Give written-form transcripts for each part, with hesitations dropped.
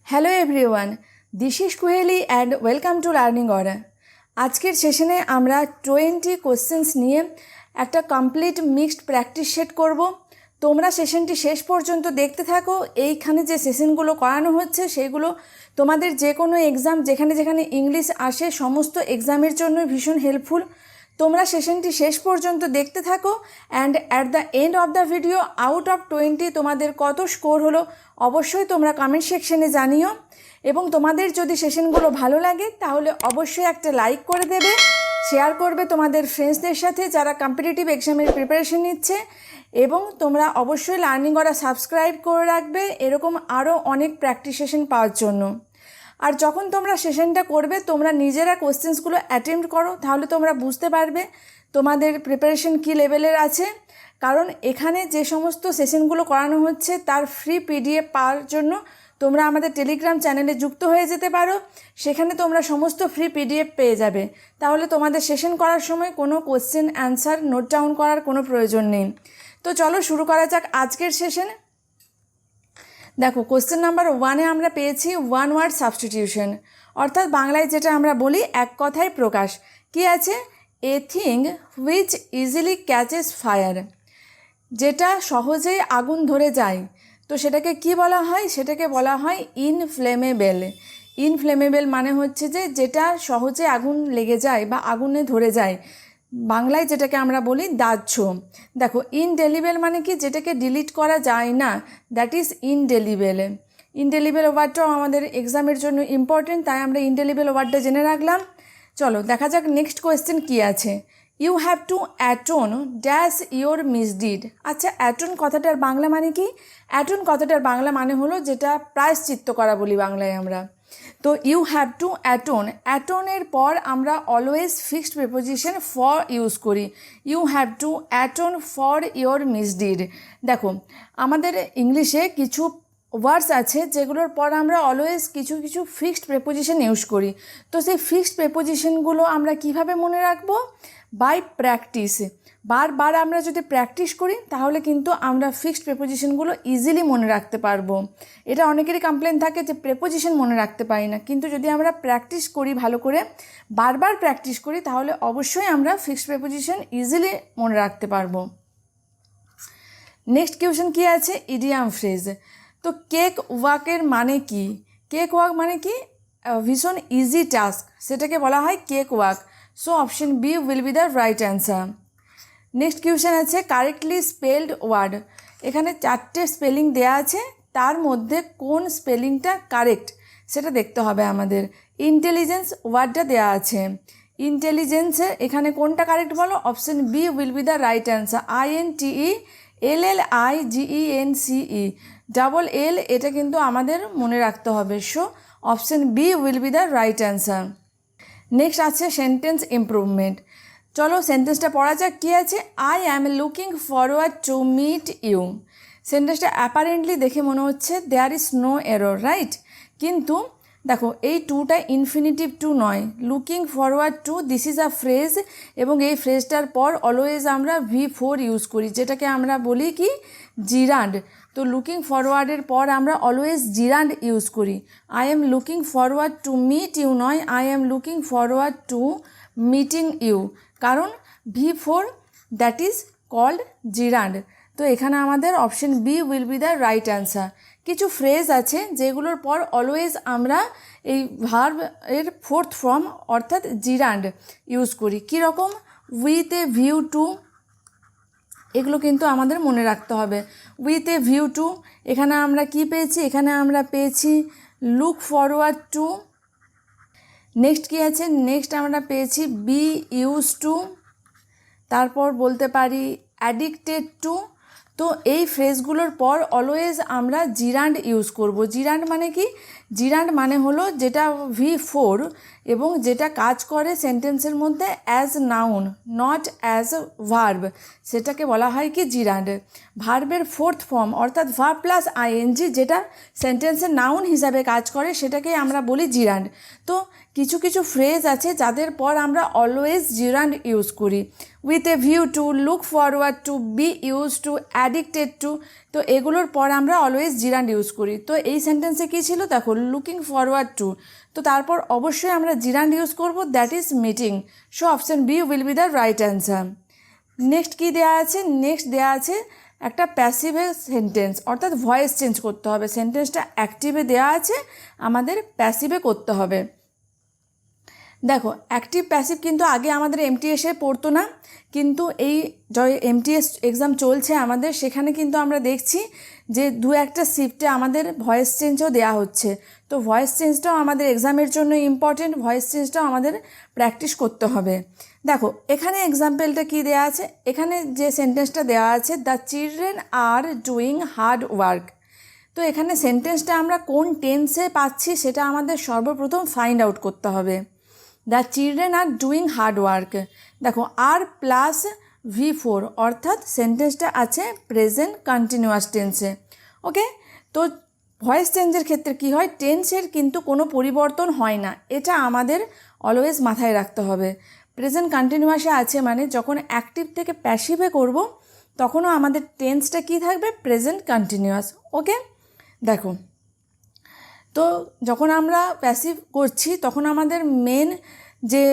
Hello everyone, this is Kuheli and welcome to learning order. আজকের সেশনে আমরা 20 questions নিয়ে একটা কমপ্লিট মিক্সড প্র্যাকটিস সেট করব। তোমরা সেশনটি শেষ পর্যন্ত দেখতে থাকো। এইখানে যে সেশনগুলো করানো হচ্ছে সেগুলো তোমাদের যে কোনো এক্সাম যেখানে যেখানে ইংলিশ আসে সমস্ত এক্সামের জন্য ভীষণ হেল্পফুল। তোমরা সেশনটি শেষ পর্যন্ত দেখতে থাকো and at the end of the video out of 20 তোমাদের কত স্কোর হলো অবশ্যই তোমরা কমেন্ট সেকশনে জানিও। এবং তোমাদের যদি সেশনগুলো ভালো লাগে তাহলে অবশ্যই একটা লাইক করে দেবে, শেয়ার করবে তোমাদের ফ্রেন্ডসদের সাথে যারা কম্পিটিটিভ এক্সামের প্রিপারেশন নিচ্ছে, এবং তোমরা অবশ্যই লার্নিং করা সাবস্ক্রাইব করে রাখবে এরকম আরও অনেক প্র্যাকটিস সেশন পাওয়ার জন্য। আর যখন তোমরা সেশনটা করবে তোমরা নিজেরা কোশ্চেন্সগুলো অ্যাটেম্প্ট করো, তাহলে তোমরা বুঝতে পারবে তোমাদের প্রিপারেশন কী লেভেলের আছে। কারণ এখানে যে সমস্ত সেশনগুলো করানো হচ্ছে তার ফ্রি পিডিএফ পাওয়ার জন্য তোমরা আমাদের টেলিগ্রাম চ্যানেলে যুক্ত হয়ে যেতে পারো। সেখানে তোমরা সমস্ত ফ্রি পিডিএফ পেয়ে যাবে। তাহলে তোমাদের সেশন করার সময় কোনো কোশ্চেন অ্যান্সার নোট ডাউন করার কোনো প্রয়োজন নেই। তো চলো শুরু করা যাক আজকের সেশন। দেখো, কোশ্চেন নাম্বার 1-এ আমরা পেয়েছি ওয়ান ওয়ার্ড সাবস্টিটিউশন, অর্থাৎ বাংলায় যেটা আমরা বলি এক কথায় প্রকাশ। কি আছে? A thing which easily catches fire, যেটা সহজেই আগুন ধরে যায়। তো সেটাকে কি বলা হয়? সেটাকে বলা হয় ইনফ্লেমেবেল। ইনফ্লেমেবেল মানে হচ্ছে যে যেটা সহজে আগুন লেগে যায় বা আগুনে ধরে যায়, বাংলায় যেটাকে আমরা বলি দাহ্য। দেখো, ইনডেলিবেল মানে কি? যেটাকে ডিলিট করা যায় না, দ্যাট ইজ ইনডেলিবেল। ইনডেলিবেল ওয়ার্ডটাও আমাদের এক্সামের জন্য ইম্পর্টেন্ট, তাই আমরা ইনডেলিবেল ওয়ার্ডটা জেনে রাখলাম। চলো দেখা যাক নেক্সট কোয়েশ্চেন কী আছে। You have to atone dash your misdeed. আচ্ছা, অ্যাটন কথাটার বাংলা মানে কি? অ্যাটন কথাটার বাংলা মানে হলো যেটা প্রায়শ্চিত্ত করা বলি বাংলায় আমরা। তো ইউ হ্যাভ টু অ্যাটন, অ্যাটনের পর আমরা always fixed preposition for use করি। You have to atone for your misdeed. দেখো, আমাদের ইংলিশে কিছু ওয়ার্ডস আছে যেগুলোর পর আমরা অলওয়েজ কিছু কিছু ফিক্সড প্রিপোজিশন ইউজ করি। তো সেই ফিক্সড প্রিপোজিশনগুলো আমরা কিভাবে মনে রাখবো? By practice. বারবার আমরা যদি প্র্যাকটিস করি তাহলে কিন্তু আমরা ফিক্সড প্রিপোজিশনগুলো ইজিলি মনে রাখতে পারবো। এটা অনেকেরই কমপ্লেন থাকে যে প্রিপোজিশন মনে রাখতে পারি না, কিন্তু যদি আমরা প্র্যাকটিস করি ভালো করে, বারবার প্র্যাকটিস করি, তাহলে অবশ্যই আমরা ফিক্সড প্রিপোজিশন ইজিলি মনে রাখতে পারবো। নেক্সট কোয়েশ্চেন কী আছে? Idiom phrase. তো কেক ওয়াকের মানে কি? কেক ওয়াক মানে কি? ভীষণ ইজি টাস্ক, সেটাকে বলা হয় cake walk. So option B will be the right answer. Next question আছে কারেক্টলি স্পেলড ওয়ার্ড। এখানে 4টে স্পেলিং দেয়া আছে, তার মধ্যে কোন স্পেলিংটা কারেক্ট সেটা দেখতে হবে আমাদের। ইন্টেলিজেন্স ওয়ার্ডটা দেয়া আছে, ইন্টেলিজেন্সের এখানে কোনটা কারেক্ট বলো? Option B will be the right answer. INTELLIGENCE double L, এটা কিন্তু আমাদের মনে রাখতে হবে। So option B will be the right answer. Next আছে সেন্টেন্স ইমপ্রুভমেন্ট। চলো সেন্টেন্সটা পড়া যাক। কী আছে? I am looking forward to meet you. সেন্টেন্সটা অ্যাপারেন্টলি দেখে মনে হচ্ছে there is no error, right? কিন্তু দেখো, এই টুটা ইনফিনিটিভ টু নয়, looking forward to this is a phrase, এবং এই ফ্রেজটার পর অলওয়েজ আমরা V4 ইউজ করি, যেটাকে আমরা বলি কি? জিরান্ড। তো লুকিং ফরওয়ার্ডের পর আমরা অলওয়েজ জিরান্ড ইউজ করি। I am looking forward to meet you নয়, I am looking forward to meeting you, কারণ V4 that is called gerund. তো এখানে আমাদের option B will be the right answer. কিছু ফ্রেজ আছে যেগুলোর পর অলওয়েজ আমরা এই ভার্ব এর ফোর্থ ফর্ম অর্থাৎ জিরান্ড ইউজ করি। কীরকম? উইথ এ ভিউ টু, এগুলো কিন্তু আমাদের মনে রাখতে হবে। উইথ এ ভিউ টু, এখানে আমরা কি পেয়েছি? এখানে আমরা পেয়েছি লুক ফরওয়ার্ড টু। নেক্সট কী আছে? নেক্সট আমরা পেয়েছি বি ইউজ টু, তারপর বলতে পারি অ্যাডিক্টেড টু। তো এই ফ্রেজগুলোর পর অলওয়েজ আমরা জিরান্ড ইউজ করব। জিরান্ড মানে কি? জিরান্ড মানে হলো যেটা V4 এবং যেটা কাজ করে সেন্টেন্সের মধ্যে as noun, not as verb, সেটাকে বলা হয় কি? জিরান্ড। ভার্বের ফোর্থ ফর্ম অর্থাৎ ভার্ব প্লাস আইএনজি যেটা সেন্টেন্সের নাউন হিসাবে কাজ করে সেটাকে আমরা বলি জিরান্ড। তো কিছু কিছু ফ্রেজ আছে যাদের পর আমরা অলওয়েজ জিরান্ড ইউজ করি। With a view to, look forward to, be use to, addicted to. তো এগুলোর পর আমরা অলওয়েজ জিরান্ড ইউজ করি। তো এই সেন্টেন্সে কী ছিল দেখো, লুকিং ফরওয়ার্ড টু, তো তারপর অবশ্যই আমরা জিরান্ড ইউজ করব, that is meeting. So option B will be the right answer. Next কী দেওয়া আছে, নেক্সট দেওয়া আছে একটা প্যাসিভে সেন্টেন্স, অর্থাৎ ভয়েস চেঞ্জ করতে হবে। সেন্টেন্সটা অ্যাক্টিভে দেওয়া আছে, আমাদের প্যাসিভে করতে হবে। দেখো অ্যাক্টিভ প্যাসিভ কিন্তু আগে আমাদের এমটিএসে পড়তো না, কিন্তু এই এমটিএস এক্সাম চলছে আমাদের, সেখানে কিন্তু আমরা দেখছি যে দু একটা শিফটে আমাদের ভয়েস চেঞ্জও দেওয়া হচ্ছে। তো ভয়েস চেঞ্জটাও আমাদের এক্সামের জন্য ইম্পর্টেন্ট, ভয়েস চেঞ্জটাও আমাদের প্র্যাকটিস করতে হবে। দেখো এখানে এক্সাম্পলটা কী দেওয়া আছে, এখানে যে সেন্টেন্সটা দেওয়া আছে, the children are doing hard work. তো এখানে সেন্টেন্সটা আমরা কোন টেন্সে পাচ্ছি সেটা আমাদের সর্বপ্রথম ফাইন্ড আউট করতে হবে। The children are doing hard work, দেখো আর প্লাস V4, অর্থাৎ সেন্টেন্সটা আছে প্রেজেন্ট কন্টিনিউয়াস টেন্সে। ওকে, তো ভয়েস চেঞ্জের ক্ষেত্রে কি হয়, টেন্সের কিন্তু কোনো পরিবর্তন হয় না, এটা আমাদের অলওয়েজ মাথায় রাখতে হবে। প্রেজেন্ট কন্টিনিউয়াসে আছে মানে যখন অ্যাক্টিভ থেকে প্যাসিভে করব তখনও আমাদের টেন্সটা কি থাকবে, প্রেজেন্ট কন্টিনিউয়াস। ওকে, দেখো তো যখন আমরা প্যাসিভ করছি তখন আমাদের মেন যে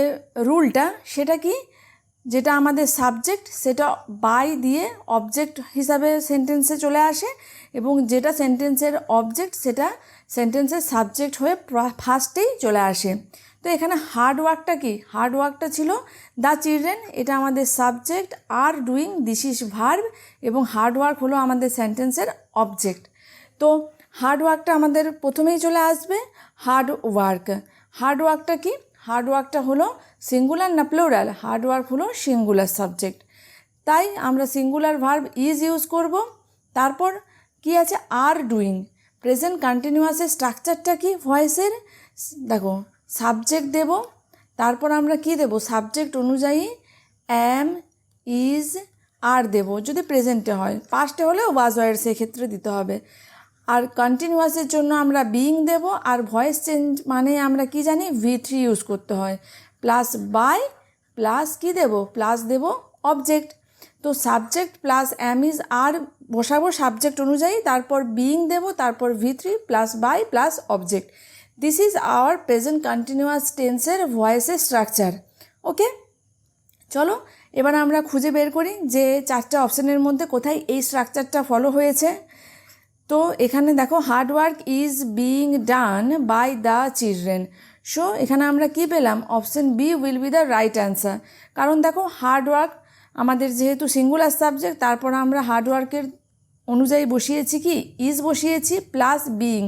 রুলটা সেটা কি, যেটা আমাদের সাবজেক্ট সেটা বাই দিয়ে অবজেক্ট হিসাবে সেন্টেন্সে চলে আসে, এবং যেটা সেন্টেন্সের অবজেক্ট সেটা সেন্টেন্সের সাবজেক্ট হয়ে ফার্স্টেই চলে আসে। তো এখানে হার্ড ওয়ার্কটা কি, হার্ড ওয়ার্কটা ছিল দ্য চিলড্রেন, এটা আমাদের subject, are doing this is verb, এবং হার্ড ওয়ার্ক হলো আমাদের সেন্টেন্সের অবজেক্ট। তো হার্ড ওয়ার্কটা আমাদের প্রথমেই চলে আসবে হার্ড ওয়ার্ক। হার্ড ওয়ার্কটা কি, হার্ড ওয়ার্কটা হলো সিঙ্গুলার না প্লুরাল, হার্ড ওয়ার্ক হলো সিঙ্গুলার সাবজেক্ট, তাই আমরা সিঙ্গুলার ভার্ব ইজ ইউজ করব। তারপর কি আছে, আর ডুইং। প্রেজেন্ট কন্টিনিউয়াসের স্ট্রাকচারটা কি ভয়েসের, দেখো সাবজেক্ট দেব, তারপর আমরা কি দেব, সাবজেক্ট অনুযায়ী অ্যাম, ইজ, আর দেব যদি প্রেজেন্টে হয়, পাস্টে হলে ওয়াজ ওয়ার সেক্ষেত্রে দিতে হবে। আর কন্টিনিউয়াসের জন্য আমরা বিইং দেব, আর ভয়েস চেঞ্জ মানে আমরা কি জানি V3 ইউজ করতে হয়, প্লাস বাই প্লাস কি দেব, প্লাস দেব অবজেক্ট। তো subject plus am is are বসাবো সাবজেক্ট অনুযায়ী, তারপর বিইং দেব, তারপর V3 plus by plus object. This is our present continuous টেন্সের ভয়েসের স্ট্রাকচার। ওকে, চলো এবার আমরা খুঁজে বের করি যে চারটে অপশানের মধ্যে কোথায় এই স্ট্রাকচারটা ফলো হয়েছে। তো এখানে দেখো hard work is being done by the children. So এখানে আমরা কি পেলাম, option B will be the right answer. কারণ দেখো হার্ড ওয়ার্ক আমাদের যেহেতু সিঙ্গুলার সাবজেক্ট, তারপর আমরা হার্ড ওয়ার্কের অনুযায়ী বসিয়েছি কি, ইজ বসিয়েছি plus being,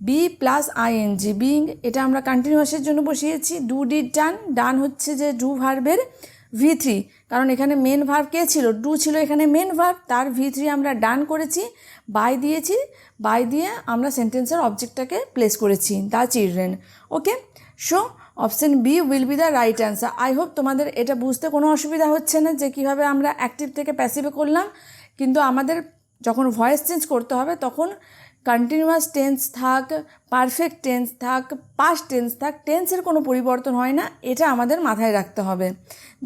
B plus ING, being এটা আমরা কন্টিনিউয়াসের জন্য বসিয়েছি। ডু ডিড ডান, ডান হচ্ছে যে ডু ভার্বের V3, কারণ এখানে মেন ভার্ব কে ছিল, ডু ছিল এখানে মেন ভার্ব, তার V3 আমরা ডান করেছি, বাই দিয়েছি, বাই দিয়ে আমরা সেন্টেন্সের অবজেক্টটাকে প্লেস করেছি the children. Okay, so option B will be the right answer. I hope তোমাদের এটা বুঝতে কোনো অসুবিধা হচ্ছে না যে কীভাবে আমরা অ্যাক্টিভ থেকে প্যাসিভে করলাম। কিন্তু আমাদের যখন ভয়েস চেঞ্জ করতে হবে তখন কন্টিনিউয়াস টেন্স থাক, পারফেক্ট টেন্স থাক, পাস্ট টেন্স থাক, টেন্সের কোনো পরিবর্তন হয় না, এটা আমাদের মাথায় রাখতে হবে।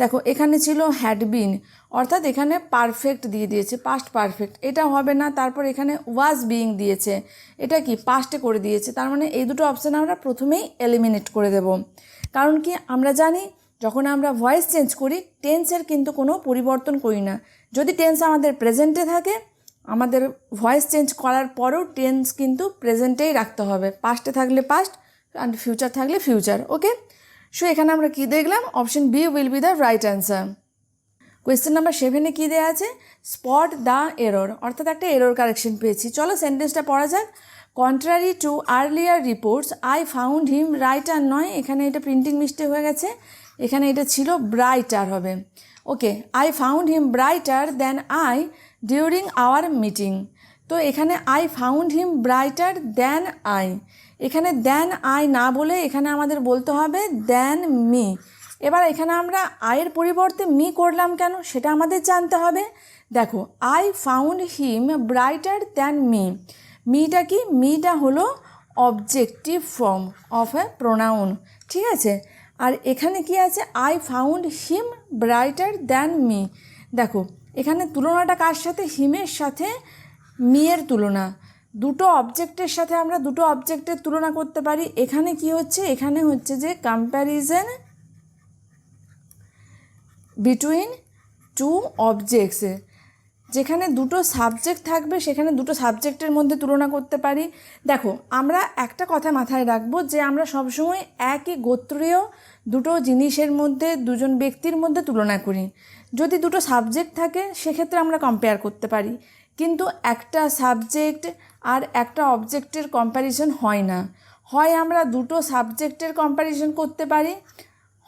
দেখো এখানে ছিল হ্যাড বিন, অর্থাৎ এখানে পারফেক্ট দিয়ে দিয়েছে, পাস্ট পারফেক্ট, এটা হবে না। তারপর এখানে ওয়াজ বিইং দিয়েছে, এটা কি পাস্টে করে দিয়েছে, তার মানে এই দুটো অপশান আমরা প্রথমেই এলিমিনেট করে দেব। কারণ কি আমরা জানি যখন আমরা ভয়েস চেঞ্জ করি টেন্সের কিন্তু কোনো পরিবর্তন করি না। যদি টেন্স আমাদের প্রেজেন্টে থাকে, আমাদের ভয়েস চেঞ্জ করার পরেও টেন্স কিন্তু প্রেজেন্টেই রাখতে হবে, পাস্টে থাকলে পাস্ট অ্যান্ড ফিউচার থাকলে ফিউচার। ওকে, সো এখানে আমরা কী দেখলাম, option B will be the right answer. Question number 7-এ কী দেওয়া আছে, স্পট দ্য এরর, অর্থাৎ একটা এরর কারেকশন পেয়েছি। চলো সেন্টেন্সটা পড়া যাক। Contrary to earlier reports I found him writer নয়, এখানে এটা প্রিন্টিং মিস্টেক হয়ে গেছে, এখানে এটা ছিল ব্রাইটার হবে। Okay, I found him brighter than I during our meeting. তো এখানে I found him brighter than I, এখানে দ্যান আই না বলে এখানে আমাদের বলতে হবে দ্যান মি। এবার এখানে আমরা আয়ের পরিবর্তে মি করলাম কেন সেটা আমাদের জানতে হবে। দেখো I found him brighter than me, মিটা কি, মিটা হলো objective form of a pronoun, ঠিক আছে। আর এখানে কি আছে, I found him brighter than me. দেখো এখানে তুলনাটা কার সাথে, হিমের সাথে মিয়ের তুলনা। দুটো অবজেক্টের সাথে আমরা দুটো অবজেক্টের তুলনা করতে পারি। এখানে কি হচ্ছে, এখানে হচ্ছে যে কম্প্যারিজন বিটুইন টু অবজেক্টস। যেখানে দুটো সাবজেক্ট থাকবে সেখানে দুটো সাবজেক্টের মধ্যে তুলনা করতে পারি। দেখো আমরা একটা কথা মাথায় রাখবো যে আমরা সবসময় একই গোত্রীয় দুটো জিনিসের মধ্যে, দুজন ব্যক্তির মধ্যে তুলনা করি। যদি দুটো সাবজেক্ট থাকে সেক্ষেত্রে আমরা কম্পেয়ার করতে পারি, কিন্তু একটা সাবজেক্ট আর একটা অবজেক্টের কম্প্যারিজন হয় না। হয় আমরা দুটো সাবজেক্টের কম্প্যারিজন করতে পারি,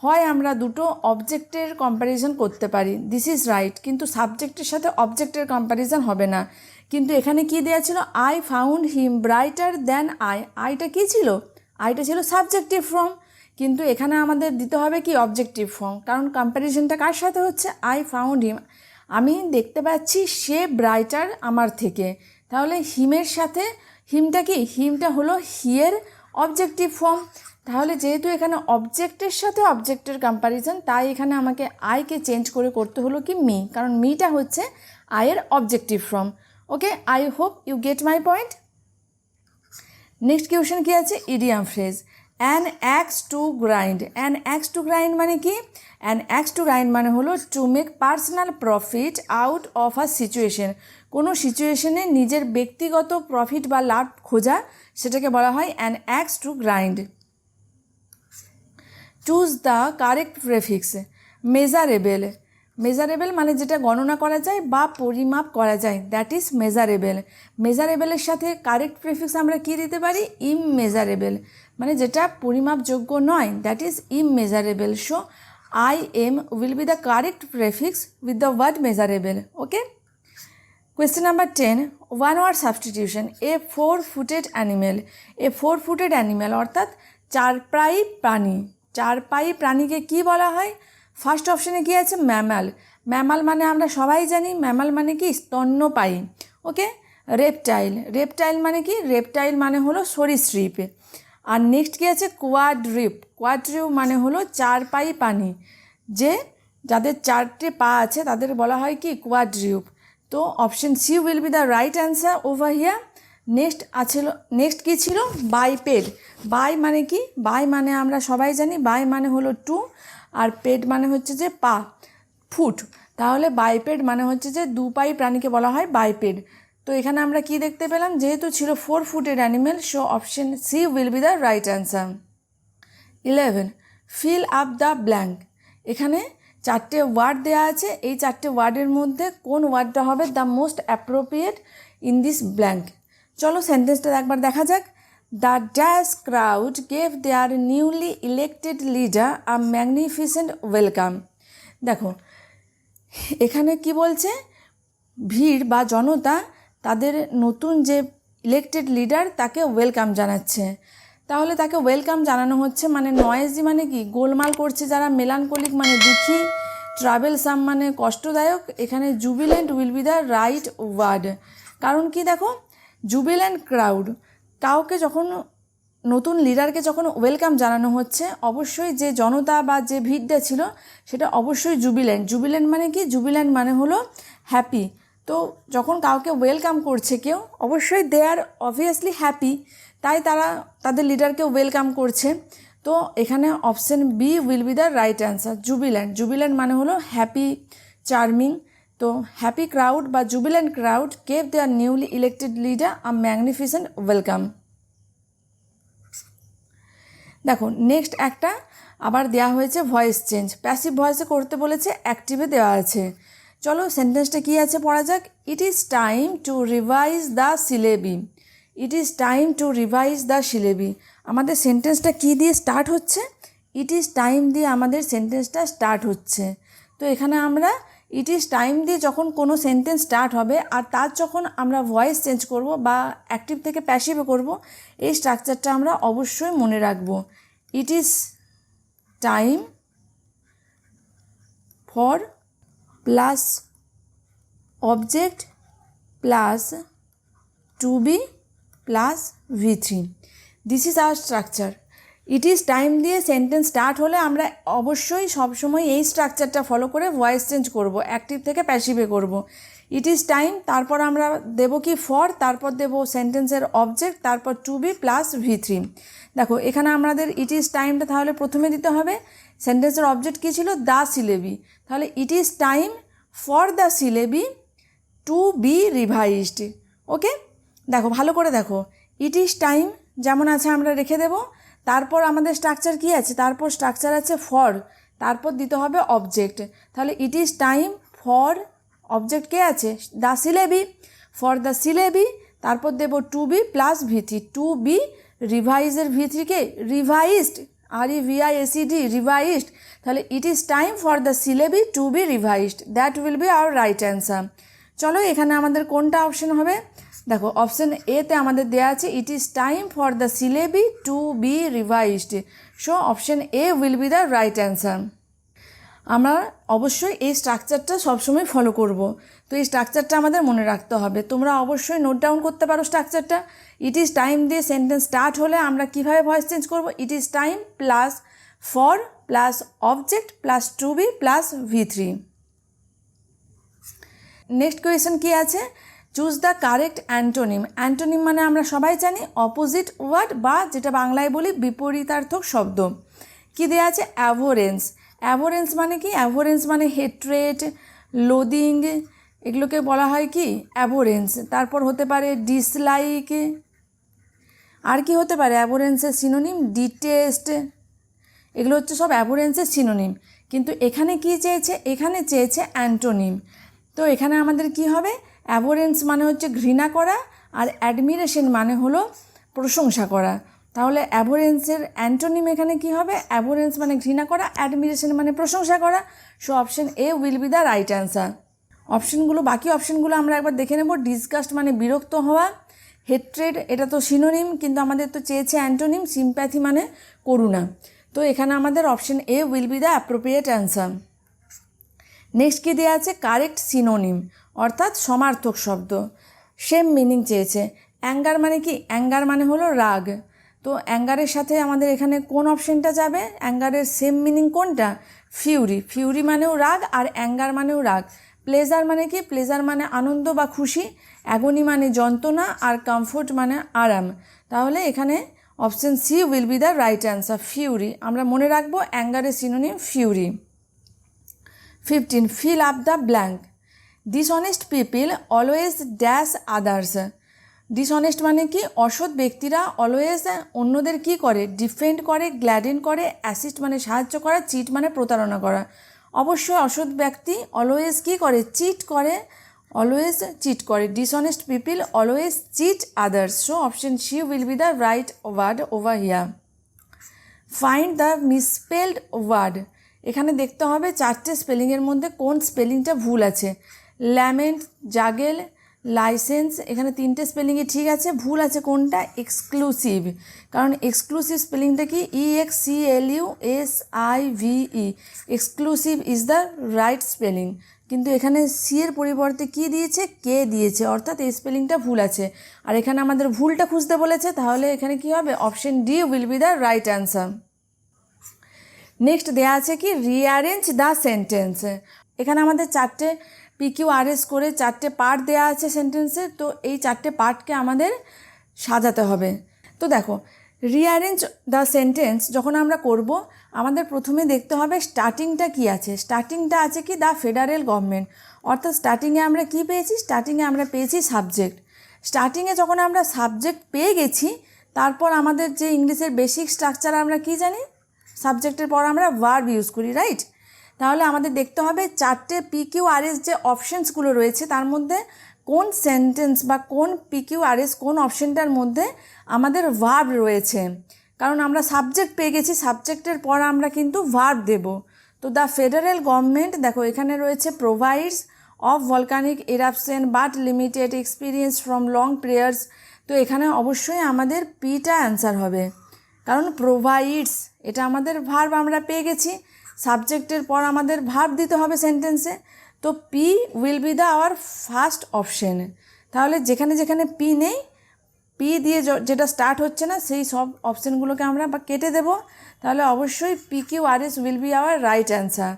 হয় আমরা দুটো অবজেক্টের কম্প্যারিজন করতে পারি। দিস ইজ রাইট, কিন্তু সাবজেক্টের সাথে অবজেক্টের কম্প্যারিজন হবে না। কিন্তু এখানে কি দেওয়া ছিল, I found him brighter than I. আইটা কী ছিল, আইটা ছিল সাবজেক্টিভ ফর্ম, কিন্তু এখানে আমাদের দিতে হবে কি অবজেক্টিভ ফর্ম, কারণ কম্প্যারিজনটা কার সাথে হচ্ছে, আই ফাউন্ড হিম। আমি দেখতে পাচ্ছি সে ব্রাইটার আমার থেকে, তাহলে হিমের সাথে হিমটা কি, হিমটা হলো হিয়ের অবজেক্টিভ ফর্ম। তাহলে যেহেতু এখানে অবজেক্টের সাথে অবজেক্টের কম্প্যারিজন, তাই এখানে আমাকে আইকে চেঞ্জ করে করতে হলো কি মি, কারণ মিটা হচ্ছে আইয়ের objective form. Okay, I hope you get my point. Next question কি আছে, idiom phrase an axe to grind. An axe to grind মানে কি, অ্যান অ্যাক্স টু গ্রাইন্ড মানে হলো to make personal profit out of a situation. কোনো সিচুয়েশনে নিজের ব্যক্তিগত প্রফিট বা লাভ খোঁজা, সেটাকে বলা হয় an axe to grind. Choose the correct prefix. Measurable, measurable মানে যেটা গণনা করা যায় বা পরিমাপ করা যায়, দ্যাট ইজ মেজারেবেল। মেজারেবেলের সাথে কারেক্ট প্রেফিক্স আমরা কী দিতে পারি, ইমমেজারেবেল, মানে যেটা পরিমাপযোগ্য নয়, that is immeasurable. So I M will be the correct prefix with the word measurable. Okay, question number 10, one word substitution. A 4-footed animal. A 4-footed animal অর্থাৎ চারপায়ী প্রাণী। চারপায়ী প্রাণীকে কি বলা হয়, ফার্স্ট অপশানে কি আছে, ম্যামাল। ম্যামাল মানে আমরা সবাই জানি, ম্যামাল মানে কি স্তন্যপায়ী। ওকে, রেপটাইল। রেপটাইল মানে কি, রেপটাইল মানে হলো সরীসৃপ। আর নেক্সট কি আছে, কোয়াড্রিপ। কোয়াড্রিপ মানে হলো চারপায়ী প্রাণী, যে যাদের চারটে পা আছে তাদের বলা হয় কি, কোয়াড্রিপ। তো option C will be the right answer over here. Next কী ছিল, বাইপেড। বাই মানে কি, বাই মানে আমরা সবাই জানি, বাই মানে হলো টু, আর পেড মানে হচ্ছে যে পা, ফুট। তাহলে বাইপেড মানে হচ্ছে যে দুপায়ী প্রাণীকে বলা হয় বাইপেড। তো এখানে আমরা কি দেখতে পেলাম, যেহেতু ছিল 4-footed animal, so option C will be the right answer. 11, fill up the blank. এখানে চারটে ওয়ার্ড দেওয়া আছে, এই চারটে ওয়ার্ডের মধ্যে কোন ওয়ার্ডটা হবে the most appropriate in this blank. চলো সেন্টেন্সটা একবার দেখা যাক। The dash crowd gave their newly elected leader a magnificent welcome. দেখো এখানে কি বলছে, ভিড় বা জনতা তাদের নতুন যে ইলেক্টেড লিডার তাকে ওয়েলকাম জানাচ্ছে। তাহলে তাকে ওয়েলকাম জানানো হচ্ছে মানে নয়েজি মানে কি, গোলমাল করছে যারা, মেলানকোলিক মানে দুঃখী, ট্রাভেলসাম মানে কষ্টদায়ক। এখানে jubilant will be the right word. কারণ কি দেখো, জুবিলেন্ট ক্রাউড, কাউকে যখন নতুন লিডারকে যখন ওয়েলকাম জানানো হচ্ছে, অবশ্যই যে জনতা বা যে ভিড়টা ছিল সেটা অবশ্যই জুবিলেন্ট। জুবিলেন্ট মানে কি, জুবিলেন্ট মানে হলো হ্যাপি। তো যখন কাউকে ওয়েলকাম করছে কেউ, অবশ্যই দে আর অবভিয়াসলি হ্যাপি, তাই তারা তাদের লিডারকে ওয়েলকাম করছে। তো এখানে option B will be the right answer, jubilant. Jubilant মানে হলো হ্যাপি, চার্মিং। তো হ্যাপি ক্রাউড বা jubilant crowd gave their newly elected leader a magnificent welcome. দেখো নেক্সট একটা আবার দেওয়া হয়েছে ভয়েস চেঞ্জ, প্যাসিভ ভয়েসে করতে বলেছে, অ্যাক্টিভে দেওয়া আছে। চলো সেন্টেন্সটা কী আছে পড়া যাক। ইট is time to revise the syllabi. It is time to revise the syllabi. আমাদের সেন্টেন্সটা কী দিয়ে স্টার্ট হচ্ছে, ইট ইজ টাইম দিয়ে আমাদের সেন্টেন্সটা স্টার্ট হচ্ছে। তো এখানে আমরা ইট ইজ টাইম দিয়ে যখন কোনো সেন্টেন্স স্টার্ট হবে আর তার যখন আমরা ভয়েস চেঞ্জ করব বা অ্যাক্টিভ থেকে প্যাসিভে করব, এই স্ট্রাকচারটা আমরা অবশ্যই মনে রাখব। It is time for plus object plus to be plus V3. This is our structure. It is time দিয়ে সেন্টেন্স স্টার্ট হলে আমরা অবশ্যই সবসময় এই স্ট্রাকচারটা ফলো করে ভয়েস চেঞ্জ করব, অ্যাক্টিভ থেকে প্যাসিভে করব। ইট ইজ টাইম, তারপর আমরা দেব কি ফর, তারপর দেব সেন্টেন্সের অবজেক্ট, তারপর টু বি প্লাস V3। দেখো এখানে আমাদের ইট ইজ টাইমটা তাহলে প্রথমে দিতে হবে। সেন্টেন্সের অবজেক্ট কী ছিল? The syllabi. তাহলে it is time for the syllabi to be revised. Okay, দেখো ভালো করে দেখো, ইট ইজ টাইম যেমন আছে আমরা রেখে দেব। তারপর আমাদের স্ট্রাকচার কী আছে? তারপর স্ট্রাকচার আছে ফর, তারপর দিতে হবে অবজেক্ট। তাহলে it is time for, object কে আছে? The syllabi, for the syllabi, তারপর দেব to be plus V3, to be রিভাইজের V3 কে রিভাইজড, REVISED, রিভাইজড। তাহলে it is time for the syllabi to be revised, that will be our right answer. চলো এখানে আমাদের কোনটা অপশন হবে? দেখো অপশন এতে আমাদের দেওয়া আছে it is time for the syllabi to be revised, so option A will be the right answer. আমরা অবশ্যই এই স্ট্রাকচারটা সবসময় ফলো করব। তো এই স্ট্রাকচারটা আমাদের মনে রাখতে হবে। তোমরা অবশ্যই নোট ডাউন করতে পারো স্ট্রাকচারটা। ইট ইজ টাইম দিয়ে সেন্টেন্স স্টার্ট হলে আমরা কীভাবে ভয়েস চেঞ্জ করব? It is time plus for plus object plus to be plus V3। Next question কী আছে? Choose the correct antonym. Antonym মানে আমরা সবাই জানি অপোজিট ওয়ার্ড, বা যেটা বাংলায় বলি বিপরীতার্থক শব্দ। কী দেওয়া আছে? অ্যাভোরেন্স। অ্যাভোরেন্স মানে কি? অ্যাভোরেন্স মানে হেট্রেট, লোদিং, এগুলোকে বলা হয় কি অ্যাভোরেন্স। তারপর হতে পারে ডিসলাইক, আর কি হতে পারে অ্যাভোরেন্সের সিনোনিম? ডিটেস্ট। এগুলো হচ্ছে সব অ্যাভোরেন্সের সিনোনিম। কিন্তু এখানে কি চেয়েছে? এখানে চেয়েছে অ্যান্টোনিম। তো এখানে আমাদের কি হবে? অ্যাভোরেন্স মানে হচ্ছে ঘৃণা করা, আর অ্যাডমিরেশন মানে হলো প্রশংসা করা। তাহলে অ্যাভোরেন্সের অ্যান্টোনিম এখানে কি হবে? অ্যাভোরেন্স মানে ঘৃণা করা, অ্যাডমিরেশন মানে প্রশংসা করা, so option A will be the right answer. অপশনগুলো, বাকি অপশনগুলো আমরা একবার দেখে নেব। ডিসগাস্ট মানে বিরক্ত হওয়া, হেট্রেড এটা তো সিনোনিম, কিন্তু আমাদের তো চেয়েছে অ্যান্টোনিম। সিম্প্যাথি মানে করুণা। তো এখানে আমাদের option A will be the appropriate answer. Next কী দেওয়া আছে? কারেক্ট সিনোনিম, অর্থাৎ সমার্থক শব্দ। সেম মিনিং চেয়েছে। অ্যাঙ্গার মানে কি? অ্যাঙ্গার মানে হলো রাগ। তো অ্যাঙ্গারের সাথে আমাদের এখানে কোন অপশনটা যাবে? অ্যাঙ্গারের সেম মিনিং কোনটা? ফিউরি। ফিউরি মানেও রাগ, আর অ্যাঙ্গার মানেও রাগ। প্লেজার মানে কি? প্লেজার মানে আনন্দ বা খুশি। অ্যাগনি মানে যন্ত্রণা, আর কমফোর্ট মানে আরাম। তাহলে এখানে option C will be the right answer, fury. আমরা মনে রাখবো অ্যাঙ্গারের synonym fury. 15. Fill up the blank. Dishonest people always dash others. Dishonest মানে কি? অসৎ ব্যক্তিরা অলওয়েজ অন্যদের কি করে? ডিফেন্ড করে, গ্ল্যাডেন করে। অ্যাসিস্ট মানে সাহায্য করা, চিট মানে প্রতারণা করা। অবশ্যই অসৎ ব্যক্তি অলওয়েজ কি করে? চিট করে, অলওয়েজ চিট করে। Dishonest people always cheat others, so option C will be the right word over here. Find the misspelled word. এখানে দেখতে হবে চারটে স্পেলিংয়ের মধ্যে কোন স্পেলিংটা ভুল আছে। ল্যামেন্ট, জাগেল, লাইসেন্স, এখানে তিনটে স্পেলিংয়ে ঠিক আছে। ভুল আছে কোনটা? এক্সক্লুসিভ। কারণ এক্সক্লুসিভ স্পেলিংটা কি? EXCLUSIVE। Exclusive is the right spelling. কিন্তু এখানে সি এর পরিবর্তে কি দিয়েছে? কে দিয়েছে, অর্থাৎ এই স্পেলিংটা ভুল আছে। আর এখানে আমাদের ভুলটা খুঁজতে বলেছে, তাহলে এখানে কি হবে? Option D will be the right answer. Next দেওয়া আছে কি? Rearrange the sentence. এখানে আমাদের চারটে PQRS করে চারটে পার্ট দেওয়া আছে সেন্টেন্সে। তো এই চারটে পার্টকে আমাদের সাজাতে হবে। তো দেখো, রিঅ্যারেঞ্জ দ্য সেন্টেন্স যখন আমরা করব, আমাদের প্রথমে দেখতে হবে স্টার্টিংটা কি আছে। স্টার্টিংটা আছে কি? The federal government. অর্থাৎ স্টার্টিংয়ে আমরা কি পেয়েছি? স্টার্টিংয়ে আমরা পেয়েছি সাবজেক্ট। স্টার্টিংয়ে যখন আমরা সাবজেক্ট পেয়ে গেছি, তারপর আমাদের যে ইংলিশের বেসিক স্ট্রাকচার আমরা কি জানি? সাবজেক্টের পর আমরা ভার্ব ইউজ করি, রাইট? তাহলে আমাদের দেখতে হবে চারটে PQRS যে অপশানসগুলো রয়েছে তার মধ্যে কোন সেন্টেন্স বা কোন PQRS কোন অপশানটার মধ্যে আমাদের ভার্ব রয়েছে। কারণ আমরা সাবজেক্ট পেয়ে গেছি, সাবজেক্টের পর আমরা কিন্তু ভার্ব দেব। তো দ্য ফেডারেল গভর্নমেন্ট, দেখো এখানে রয়েছে provides of volcanic eruption but limited experience from long periods. তো এখানে অবশ্যই আমাদের পিটা অ্যান্সার হবে, কারণ প্রোভাইডস এটা আমাদের ভার্ব আমরা পেয়ে গেছি। সাবজেক্টের পর আমাদের ভার্ব দিতে হবে সেন্টেন্সে। তো P will be the our first option. তাহলে যেখানে যেখানে পি নেই পি দিয়ে যেটা স্টার্ট হচ্ছে না সেই সব অপশানগুলোকে আমরা কেটে দেব, তাহলে অবশ্যই PQRS will be our right answer.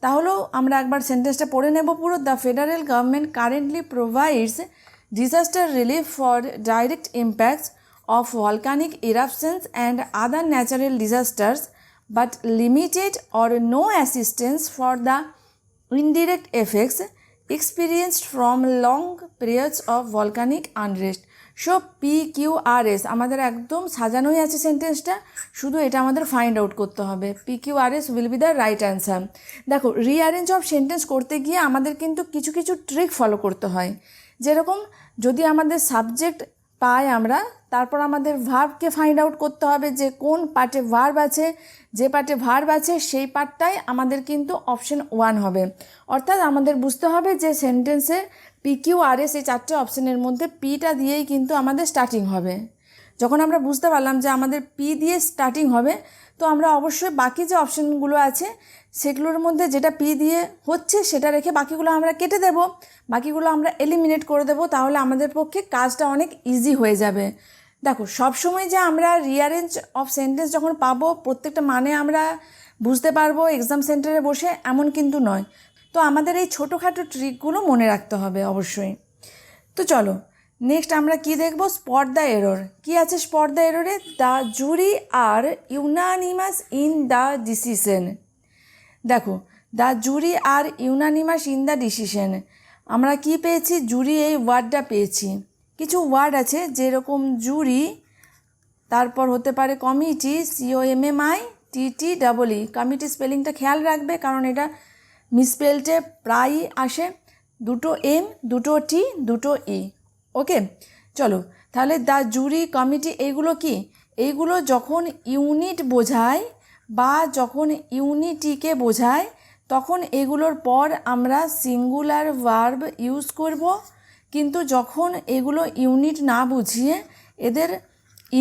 তাহলেও আমরা একবার সেন্টেন্সটা পড়ে নেব পুরো। The federal government currently provides disaster relief for direct impacts of volcanic eruptions and other natural disasters, but limited or no assistance for the indirect effects experienced from long periods of volcanic unrest. So PQRS আমাদের একদম সাজানোই আছে সেন্টেন্সটা, শুধু এটা আমাদের find out করতে হবে। PQRS will be the right answer. দেখো, রিঅ্যারেঞ্জ অফ সেন্টেন্স করতে গিয়ে আমাদের কিন্তু কিছু কিছু ট্রিক ফলো করতে হয়। যেরকম যদি আমাদের সাবজেক্ট পাই আমরা, তারপর আমাদের ভার্বকে ফাইন্ড আউট করতে হবে যে কোন পার্টে ভার্ব আছে, যে পার্টে ভার্ব আছে সেই পার্টটাই আমাদের কিন্তু অপশন 1 হবে। অর্থাৎ আমাদের বুঝতে হবে যে সেন্টেন্সের PQRS এই 4টে অপশানের মধ্যে পিটা দিয়েই কিন্তু আমাদের স্টার্টিং হবে। যখন আমরা বুঝতে পারলাম যে আমাদের পি দিয়ে স্টার্টিং হবে, তো আমরা অবশ্যই বাকি যে অপশানগুলো আছে সেগুলোর মধ্যে যেটা পি দিয়ে হচ্ছে সেটা রেখে বাকিগুলো আমরা কেটে দেব, বাকিগুলো আমরা এলিমিনেট করে দেব। তাহলে আমাদের পক্ষে কাজটা অনেক ইজি হয়ে যাবে। দেখো, সবসময় যে আমরা রিঅ্যারেঞ্জ অফ সেন্টেন্স যখন পাবো প্রত্যেকটা মানে আমরা বুঝতে পারবো এক্সাম সেন্টারে বসে, এমন কিন্তু নয়। তো আমাদের এই ছোটোখাটো ট্রিকগুলো মনে রাখতে হবে অবশ্যই। তো চলো নেক্সট আমরা কি দেখব, স্পট দ্য এরর। কি আছে স্পট দ্য এররে? The jury are unanimous in the decision. দেখো, the jury are unanimous in the decision, আমরা কি পেয়েছি? জুরি এই ওয়ার্ডটা পেয়েছি। কিছু ওয়ার্ড আছে যেরকম জুরি, তারপর হতে পারে কমিটি, COMMITTEE। কমিটি স্পেলিংটা খেয়াল রাখবে, কারণ এটা মিসস্পেলটে প্রায়ই আসে, দুটো M, দুটো T, দুটো E। ওকে, চলো তাহলে দ্য জুরি, কমিটি এইগুলো কি? এইগুলো যখন ইউনিট বোঝায় বা যখন ইউনিটিকে বোঝায় তখন এগুলোর পর আমরা সিঙ্গুলার ভার্ব ইউজ করব। কিন্তু যখন এগুলো ইউনিট না বুঝিয়ে এদের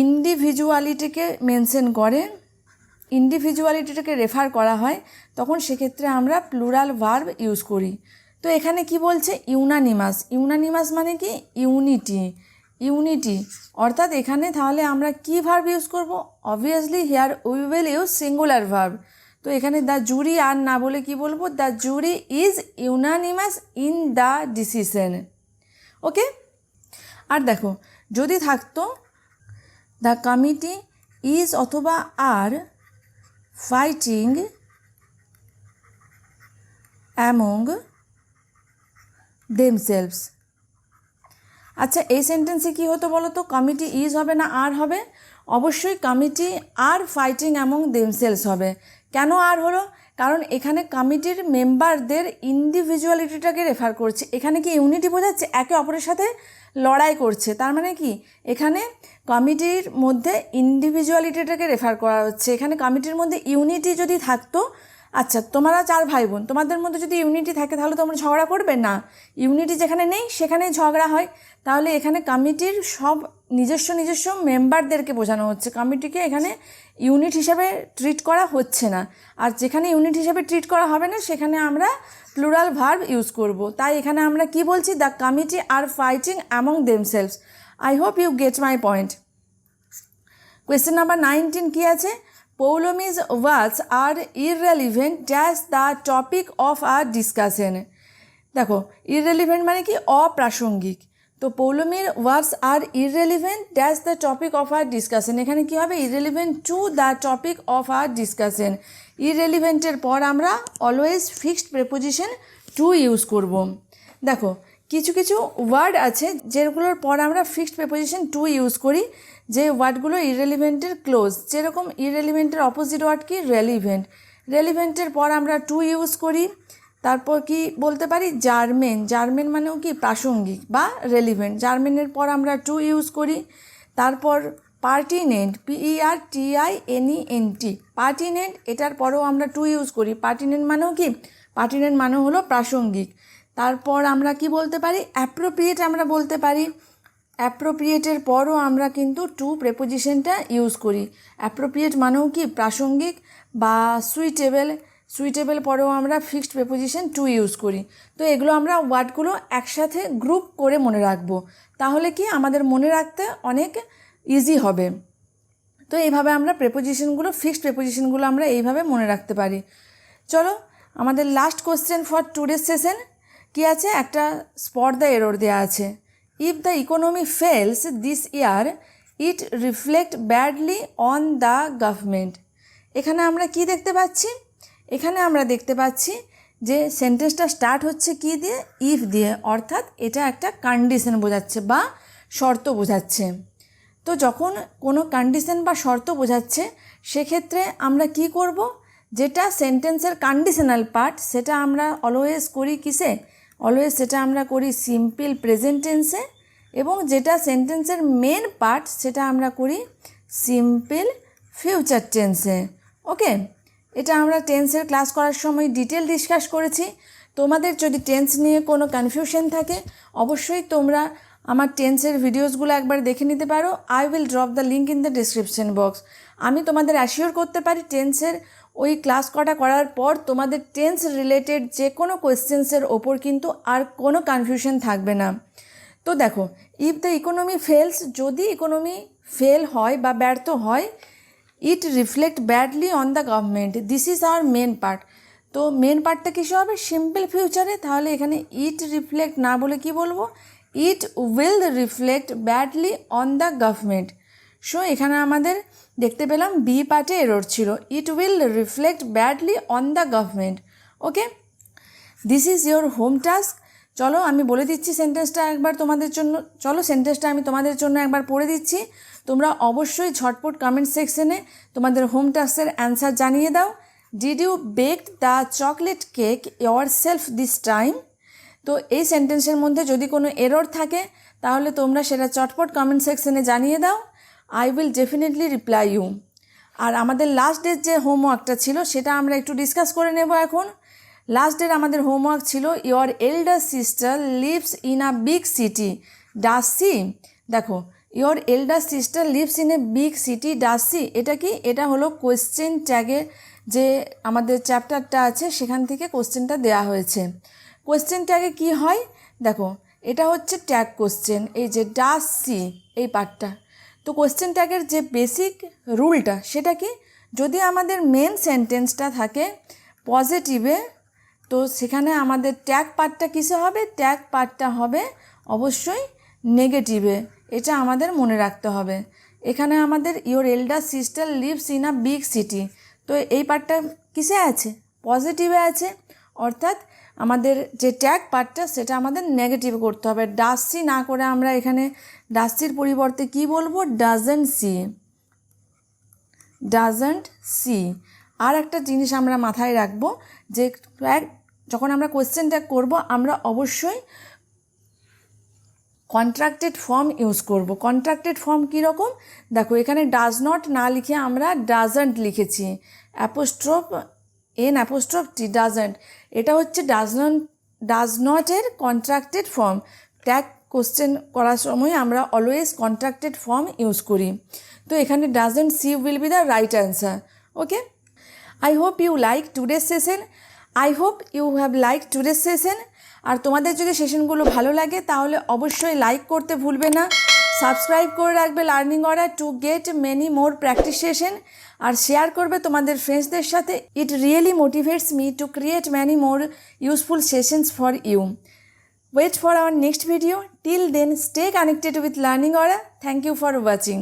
ইন্ডিভিজুয়ালিটিকে মেনশন করে, ইন্ডিভিজুয়ালিটিটাকে রেফার করা হয়, তখন সেক্ষেত্রে আমরা প্লুরাল ভার্ব ইউজ করি। তো এখানে কি বলছে? ইউনানিমাস। ইউনানিমাস মানে কি? ইউনিটি। অর্থাৎ এখানে তাহলে আমরা কি ভার্ব ইউজ করব? Obviously here we will use singular verb. তো এখানে দ্য জুরি আর না বলে কি বলবো? The jury is unanimous in the decision. Okay, আর দেখো যদি থাকতো দ্য কমিটি ইজ অথবা আর ফাইটিং অ্যামং দেমসেলভস। আচ্ছা, এই সেন্টেন্সে কী হতো বলো তো? কমিটি ইজ হবে না আর হবে? অবশ্যই committee are fighting among themselves হবে। কেন আর হলো? কারণ এখানে কমিটির মেম্বারদের ইন্ডিভিজুয়ালিটিটাকে রেফার করছে। এখানে কি ইউনিটি বোঝাচ্ছে? একে অপরের সাথে লড়াই করছে। তার মানে কি এখানে কমিটির মধ্যে ইন্ডিভিজুয়ালিটিটাকে রেফার করা হচ্ছে। এখানে কমিটির মধ্যে ইউনিটি যদি থাকতো, আচ্ছা তোমরা 4 ভাই বোন, তোমাদের মধ্যে যদি ইউনিটি থাকে তাহলে তোমরা ঝগড়া করবে না? ইউনিটি যেখানে নেই সেখানেই ঝগড়া হয়। তাহলে এখানে কমিটির সব নিজস্ব মেম্বারদেরকে বোঝানো হচ্ছে। কমিটিকে এখানে ইউনিট হিসাবে ট্রিট করা হচ্ছে না। আর যেখানে ইউনিট হিসাবে ট্রিট করা হবে না সেখানে আমরা প্লুরাল ভার্ব ইউজ করব। তাই এখানে আমরা কি বলছি? The committee are fighting among themselves. I hope you get my point. Question number 19 কি আছে? Ptolemy's words are irrelevant dash the topic of our discussion। দেখো, irrelevant মানে কি? অপ্রাসঙ্গিক। তো পৌলমীর ওয়ার্ডস আর irrelevant dash the topic of our discussion, এখানে কি হবে? irrelevant to the topic of our discussion। irrelevantএর পর আমরা always fixed preposition to use করব। দেখো, কিছু কিছু ওয়ার্ড আছে যেগুলোর পর আমরা ফিক্সড প্রেপোজিশন টু ইউজ করি, যে ওয়ার্ডগুলো ইররেলিভেন্টের ক্লোজ। যেরকম ইররেলিভেন্টের অপোজিট ওয়ার্ড কি? রেলিভেন্ট। রেলিভেন্টের পর আমরা টু ইউজ করি। তারপর কি বলতে পারি? জার্মেন। জার্মেন মানেও কি? প্রাসঙ্গিক বা রেলিভেন্ট। জার্মেনের পর আমরা টু ইউজ করি। তারপর পার্টিনেন্ট, PERTINENT, পার্টিনেন্ট, এটার পরেও আমরা টু ইউজ করি। পার্টিনেন্ট মানেও কি? পার্টিনেন্ট মানে হলো প্রাসঙ্গিক। তারপর আমরা কি বলতে পারি? অ্যাপ্রোপ্রিয়েট আমরা বলতে পারি। অ্যাপ্রোপ্রিয়েটের পরও আমরা কিন্তু টু প্রেপোজিশনটা ইউজ করি। অ্যাপ্রোপ্রিয়েট মানেও কি? প্রাসঙ্গিক বা সুইটেবল। সুইটেবল পরেও আমরা ফিক্সড প্রিপোজিশন টু ইউজ করি। তো এগুলো আমরা ওয়ার্ডগুলো একসাথে গ্রুপ করে মনে রাখবো, তাহলে কি আমাদের মনে রাখতে অনেক ইজি হবে। তো এইভাবে আমরা প্রিপোজিশনগুলো, ফিক্সড প্রিপোজিশনগুলো আমরা এইভাবে মনে রাখতে পারি। চলো আমাদের last question for today session কী আছে, একটা স্পট দ্য এরর দেওয়া আছে। If the economy fails this year it reflect badly on the government. এখানে আমরা কি দেখতে পাচ্ছি, এখানে আমরা দেখতে পাচ্ছি যে সেন্টেন্সটা স্টার্ট হচ্ছে কি দিয়ে, ইফ দিয়ে, অর্থাৎ এটা একটা কন্ডিশন বোঝাচ্ছে বা শর্ত বোঝাচ্ছে। তো যখন কোনো কন্ডিশন বা শর্ত বোঝাচ্ছে সেক্ষেত্রে আমরা কি করব, যেটা সেন্টেন্সের কন্ডিশনাল পার্ট সেটা আমরা অলওয়েজ করি কিসে, অলওয়েজ সেটা আমরা করি সিম্পল প্রেজেন্ট টেন্সে, এবং যেটা সেন্টেন্সের মেন পার্ট সেটা আমরা করি সিম্পল ফিউচার টেন্সে। ওকে, এটা আমরা টেন্সের ক্লাস করার সময় ডিটেল ডিসকাস করেছি। তোমাদের যদি টেন্স নিয়ে কোনো কনফিউশন থাকে অবশ্যই তোমরা আমার টেন্সের ভিডিওসগুলো একবার দেখে নিতে পারো। I will drop the link in the description box. আমি তোমাদের অ্যাসিওর করতে পারি টেন্সের ওই ক্লাস করার পর তোমাদের টেন্স রিলেটেড যে কোনো কোয়েশ্চেন্সের ওপর কিন্তু আর কোনো কনফিউশন থাকবে না। তো দেখো, ইফ দ্য ইকোনমি ফেলস, যদি ইকোনমি ফেল হয় বা ব্যর্থ হয়, it reflect badly on the government, this is our main part. তো মেন পার্টটা কিসে হবে, সিম্পল ফিউচারে। তাহলে এখানে ইট রিফ্লেক্ট না বলে কি বলবো, it will reflect badly on the government. So এখানে আমাদের দেখতে পেলাম বি পার্টে এরর ছিল, it will reflect badly on the government. Okay, this is your home task. চলো আমি বলে দিচ্ছি সেন্টেন্সটা একবার তোমাদের জন্য, চলো সেন্টেন্সটা আমি তোমাদের জন্য একবার পড়ে দিচ্ছি। তোমরা অবশ্যই ঝটপট কমেন্ট সেকশনে তোমাদের হোম টাস্কের অ্যান্সার জানিয়ে দাও। Did you bake the chocolate cake yourself this time. তো এই সেন্টেন্সের মধ্যে যদি কোনো এরর থাকে তাহলে তোমরা সেটা চটপট কমেন্ট সেকশনে জানিয়ে দাও। I will definitely reply you. আর আমাদের লাস্ট ডের যে হোমওয়ার্কটা ছিল সেটা আমরা একটু ডিসকাস করে নেব এখন। লাস্ট ডের আমাদের হোমওয়ার্ক ছিল your elder sister lives in a big city, does she. দেখো, your elder sister lives in a big city, does she, এটা কি, এটা হলো কোয়েশ্চেন ট্যাগের যে আমাদের চ্যাপ্টারটা আছে সেখান থেকে কোশ্চেনটা দেওয়া হয়েছে। কোয়েশ্চেন ট্যাগে কি হয় দেখো, এটা হচ্ছে ট্যাগ কোশ্চেন, এই যে ডাজ সি এই পার্টটা। তো কোয়েশ্চেন ট্যাগের যে বেসিক রুলটা সেটা কি, যদি আমাদের মেন সেন্টেন্সটা থাকে পজিটিভে তো সেখানে আমাদের ট্যাগ পার্টটা কিসে হবে, ট্যাগ পার্টটা হবে অবশ্যই নেগেটিভে, এটা আমাদের মনে রাখতে হবে। এখানে আমাদের your elder sister lives in a big city, তো এই পার্টটা কিসে আছে, পজিটিভে আছে, অর্থাৎ আমাদের যে ট্যাগ পার্টটা সেটা আমাদের নেগেটিভ করতে হবে। ডাজ সি না করে আমরা এখানে ডাজ সির পরিবর্তে কি বলবো, ডাজন্ট সি, ডাজন্ট সি। আর একটা জিনিস আমরা মাথায় রাখবো যে যখন আমরা কোয়েশ্চেন ট্যাগ করবো আমরা অবশ্যই কন্ট্রাক্টেড ফর্ম ইউজ করব। কন্ট্রাক্টেড ফর্ম কীরকম দেখো, এখানে ডাজ নট না লিখে আমরা ডাজন্ট লিখেছি, apostrophe N apostrophe T, doesn't, এটা হচ্ছে ডাজ নটের কন্ট্রাক্টেড ফর্ম। ট্যাগ কোশ্চেন করার সময় আমরা অলওয়েজ কন্ট্রাক্টেড ফর্ম ইউজ করি। তো এখানে doesn't she will be the right answer. Okay, I hope you like today's session, I hope you have like today's session. আর তোমাদের যদি সেশনগুলো ভালো লাগে তাহলে অবশ্যই লাইক করতে ভুলবে না, সাবস্ক্রাইব করে রাখবে Learning Order to get many more practice session, আর শেয়ার করবে তোমাদের ফ্রেন্ডসদের সাথে। It really motivates me to create many more useful sessions for you. Wait for our next video, till then stay connected with Learning Order. Thank you for watching.